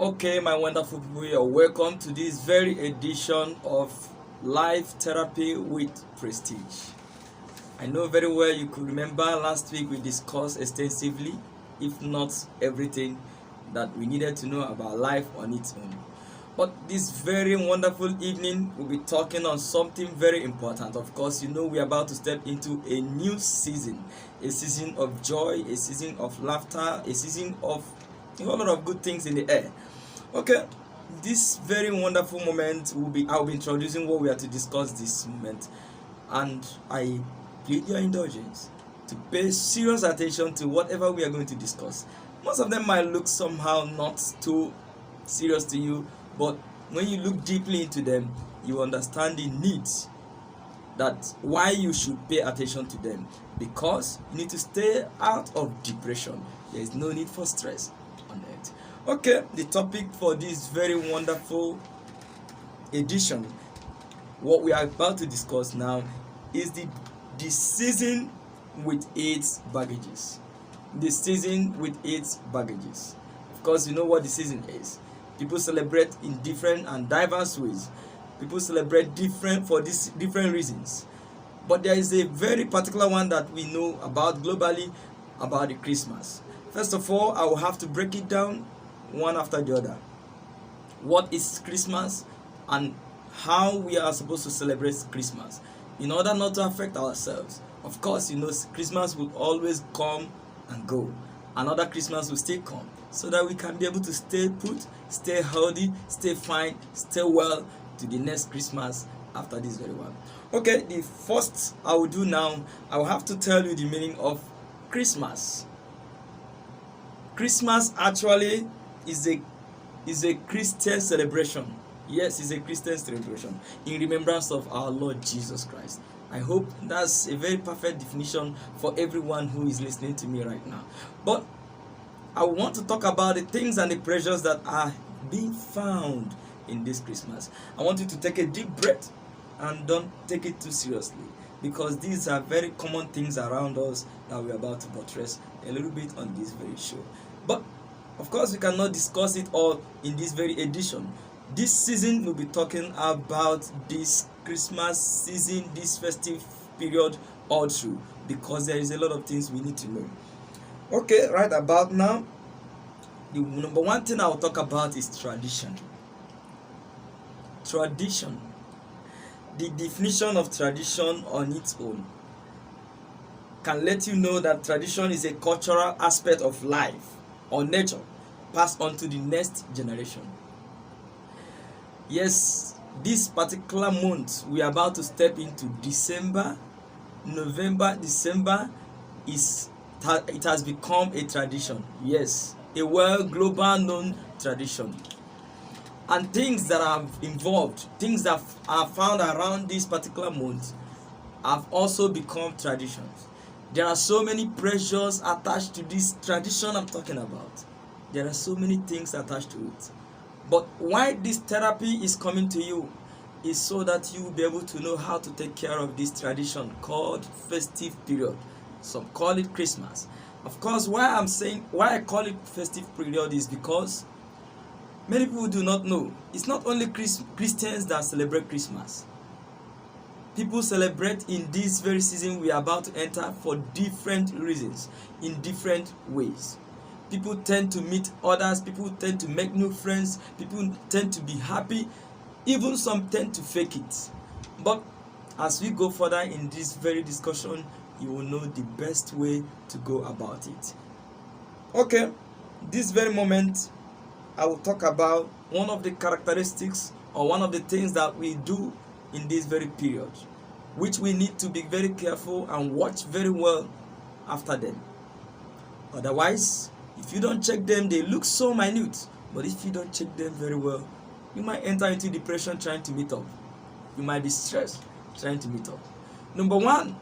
Okay, my wonderful people, you're welcome to this very edition of Life Therapy with Prestige. I know very well you could remember last week we discussed extensively, if not everything, that we needed to know about life on its own. But this very wonderful evening, we'll be talking on something very important. Of course, you know we're about to step into a new season, a season of joy, a season of laughter, a season of a whole lot of good things in the air. Okay, this very wonderful moment I'll be introducing what we are to discuss this moment, and I plead your indulgence to pay serious attention to whatever we are going to discuss. Most of them might look somehow not too serious to you, but when you look deeply into them, you understand the needs that why you should pay attention to them, because you need to stay out of depression. There is no need for stress on it. Okay, the topic for this very wonderful edition, what we are about to discuss now, is the season with its baggages. The season with its baggages. Of course, you know what the season is. People celebrate in different and diverse ways. People celebrate for these different reasons. But there is a very particular one that we know about globally, about the Christmas. First of all, I will have to break it down one after the other. What is Christmas and how we are supposed to celebrate Christmas in order not to affect ourselves. Of course, you know Christmas will always come and go. Another Christmas will still come, so that we can be able to stay put, stay healthy, stay fine, stay well to the next Christmas after this very one. Okay, the first I will do now, I will have to tell you the meaning of Christmas. Christmas actually is a Christian celebration. Yes, it's a Christian celebration in remembrance of our Lord Jesus Christ. I hope that's a very perfect definition for everyone who is listening to me right now. But I want to talk about the things and the pleasures that are being found in this Christmas. I want you to take a deep breath and don't take it too seriously, because these are very common things around us that we're about to buttress a little bit on this very show. But of course, we cannot discuss it all in this very edition. This season we'll be talking about this Christmas season, this festive period all through, because there is a lot of things we need to know. Okay, right about now, the number one thing I will talk about is tradition. Tradition. The definition of tradition on its own can let you know that tradition is a cultural aspect of life or nature passed on to the next generation. Yes, this particular month we are about to step into November, December, it has become a tradition. Yes, a well global known tradition. And things that are involved, things that are found around this particular month have also become traditions. There are so many pressures attached to this tradition I'm talking about. There are so many things attached to it. But why this therapy is coming to you is so that you will be able to know how to take care of this tradition called festive period. Some call it Christmas. Of course, why I call it festive period is because many people do not know. It's not only Christians that celebrate Christmas. People celebrate in this very season we are about to enter for different reasons, in different ways. People tend to meet others, people tend to make new friends, people tend to be happy, even some tend to fake it. But as we go further in this very discussion, you will know the best way to go about it. Okay, this very moment, I will talk about one of the characteristics or one of the things that we do in this very period, which we need to be very careful and watch very well after them. Otherwise, if you don't check them, they look so minute. But if you don't check them very well, you might enter into depression trying to meet up. You might be stressed trying to meet up. Number one,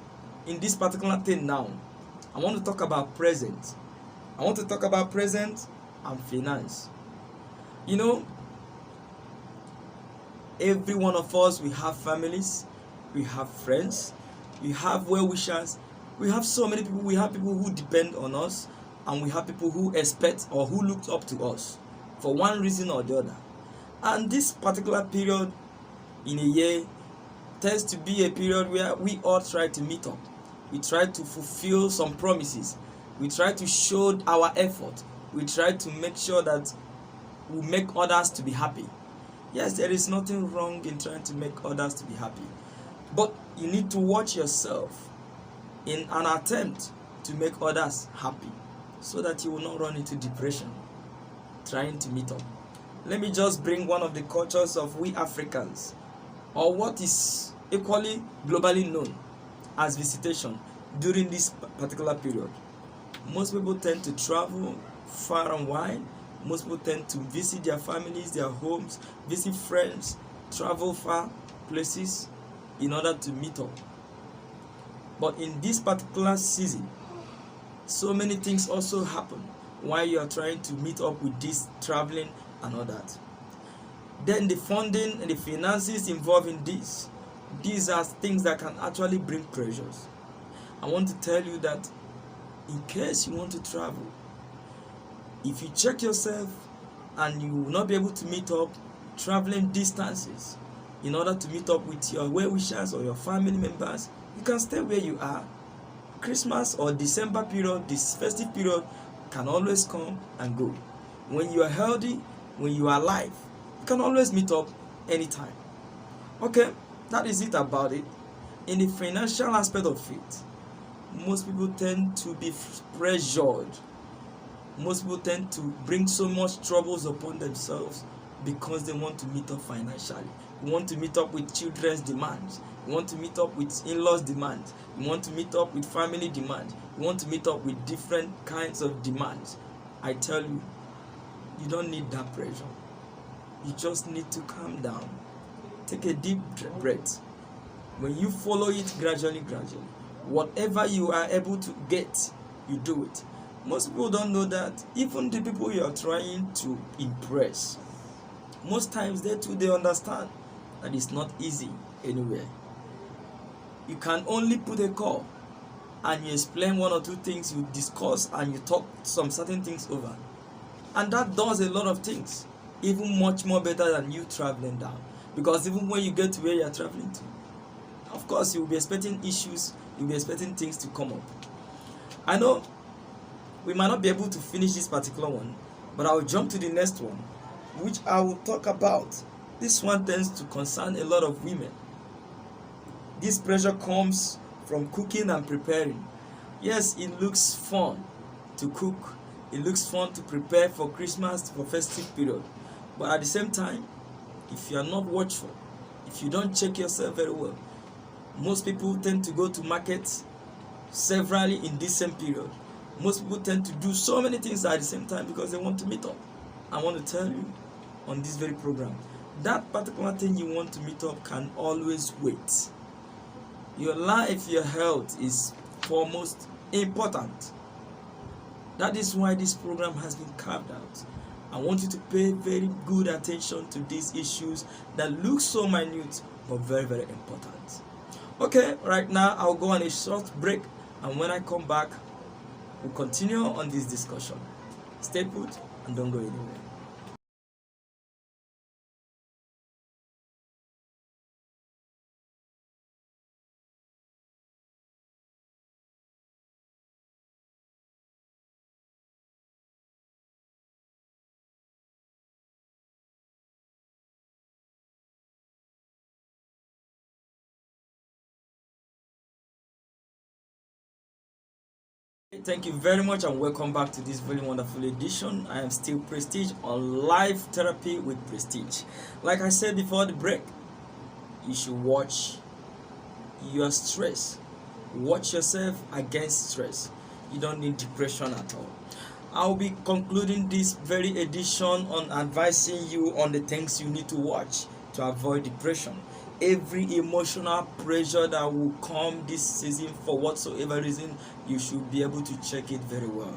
in this particular thing now, I want to talk about present. I want to talk about present and finance. You know, every one of us, we have families, we have friends, we have well-wishers, we have so many people, we have people who depend on us, and we have people who expect or who look up to us. for one reason or the other. And this particular period in a year tends to be a period where we all try to meet up. We try to fulfill some promises. We try to show our effort. We try to make sure that we make others to be happy. Yes, there is nothing wrong in trying to make others to be happy. But you need to watch yourself in an attempt to make others happy so that you will not run into depression trying to meet up. Let me just bring one of the cultures of we Africans, or what is equally globally known as visitation during this particular period. Most people tend to travel far and wide. Most people tend to visit their families, their homes, visit friends, travel far places in order to meet up. But in this particular season, so many things also happen while you are trying to meet up with this traveling and all that. Then the funding and the finances involved in this, these are things that can actually bring pressures. I want to tell you that in case you want to travel, if you check yourself and you will not be able to meet up traveling distances in order to meet up with your well-wishers or your family members, you can stay where you are. Christmas or December period, this festive period, can always come and go. When you are healthy, when you are alive, you can always meet up anytime. Okay, that is it about it. In the financial aspect of it, most people tend to be pressured. Most people tend to bring so much troubles upon themselves because they want to meet up financially. You want to meet up with children's demands. You want to meet up with in-laws' demands. You want to meet up with family demands. You want to meet up with different kinds of demands. I tell you, you don't need that pressure. You just need to calm down. Take a deep breath. When you follow it gradually, whatever you are able to get, you do it. Most people don't know that even the people you are trying to impress, most times they too, they understand that it's not easy anywhere. You can only put a call and you explain one or two things, you discuss and you talk some certain things over. And that does a lot of things, even much more better than you traveling down. Because even when you get to where you are traveling to, of course you will be expecting issues, you'll be expecting things to come up. I know we might not be able to finish this particular one, but I'll jump to the next one, which I will talk about. This one tends to concern a lot of women. This pressure comes from cooking and preparing. Yes, it looks fun to cook. It looks fun to prepare for Christmas, for festive period. But at the same time, if you are not watchful, if you don't check yourself very well, most people tend to go to markets severally in this same period. Most people tend to do so many things at the same time because they want to meet up. I want to tell you on this very program, that particular thing you want to meet up can always wait. Your life, your health is foremost important. That is why this program has been carved out. I want you to pay very good attention to these issues that look so minute but very, very important. Okay, right now I'll go on a short break, and when I come back, we'll continue on this discussion. Stay put and don't go anywhere. Thank you very much and welcome back to this very wonderful edition. I am still Prestige on Life Therapy with Prestige. Like I said before the break, you should watch your stress. Watch yourself against stress. You don't need depression at all. I'll be concluding this very edition on advising you on the things you need to watch to avoid depression. Every emotional pressure that will come this season for whatsoever reason, you should be able to check it very well.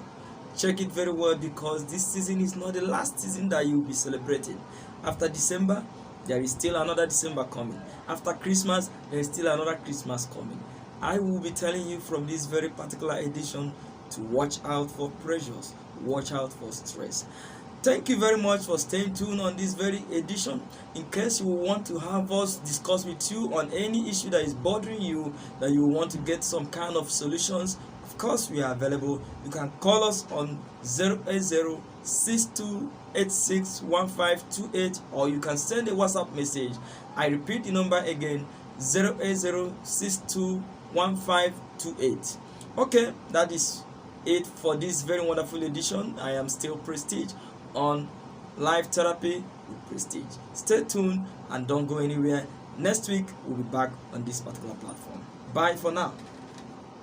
Check it very well because this season is not the last season that you'll be celebrating. After December, there is still another December coming. After Christmas, there is still another Christmas coming. I will be telling you from this very particular edition to watch out for pressures, watch out for stress. Thank you very much for staying tuned on this very edition. In case you want to have us discuss with you on any issue that is bothering you, that you want to get some kind of solutions, of course we are available. You can call us on 08062861528, or you can send a WhatsApp message. I repeat the number again, 080621528. Okay, that is it for this very wonderful edition. I am still Prestige on Life Therapy with Prestige. Stay tuned and don't go anywhere. Next week we'll be back on this particular platform. Bye for now.